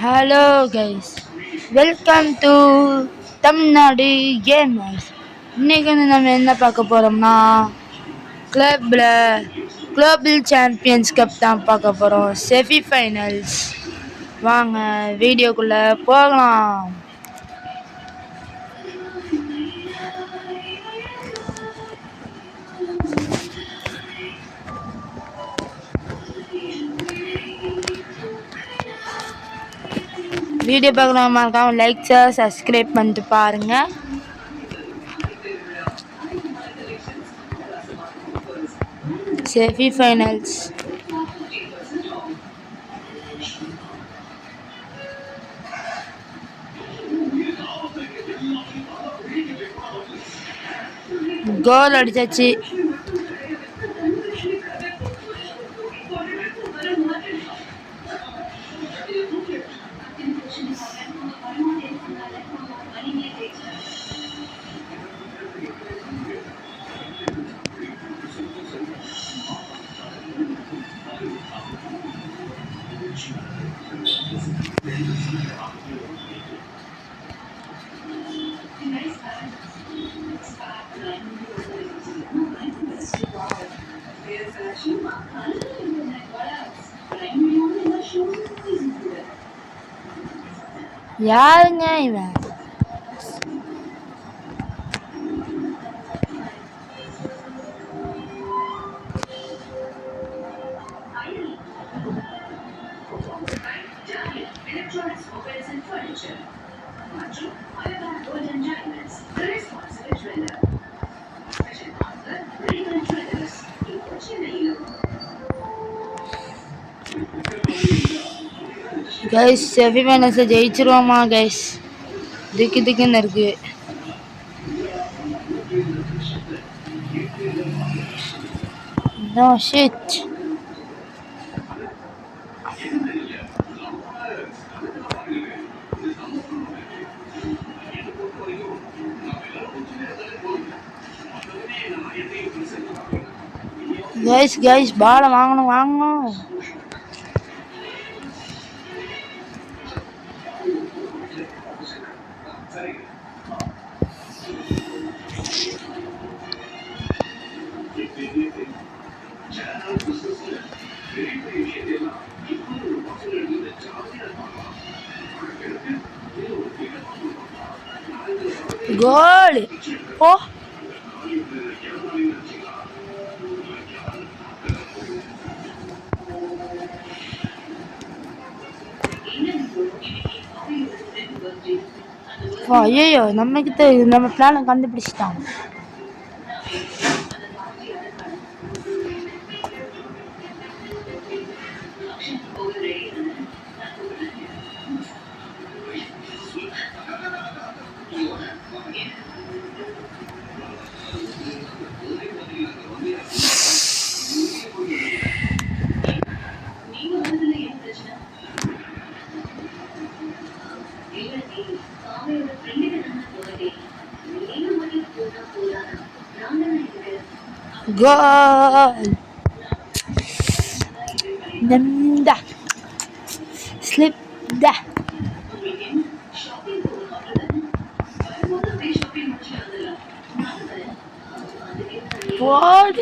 Hello guys, welcome to Tamil Nadu gamers. இன்னைக்கு வந்து நம்ம என்ன பார்க்க போகிறோம்னா கிளப்பில் குளோபல் சாம்பியன்ஸ் கப் தான் பார்க்க போகிறோம். Semi finals. வாங்க வீடியோக்குள்ளே போகலாம். வீடியோ பார்க்கலாம், மறக்காம லைக் சப்ஸ்கிரைப் பண்ணிட்டு பாருங்க. Semi finals. கோல் அடிச்சாச்சு. யாருங்க இவன்? கைஸ், செமி ஃபைனல்ஸ் ஜெயிச்சிருவோமா கைஸ்? திக்குன்னு இருக்கு. No shit. Guys, பால வாங்கணும். கோல். ஓ, ஐயோ, நம்ம பிளானை கண்டுபிடிச்சிட்டாங்க. Goal! Nanda slip da. What?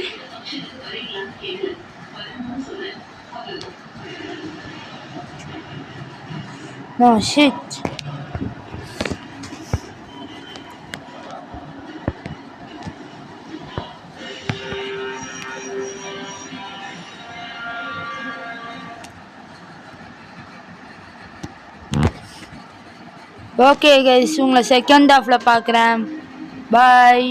No shit. Okay guys, உங்களை செகண்ட் ஹாஃப்ல பார்க்குறேன். பாய்.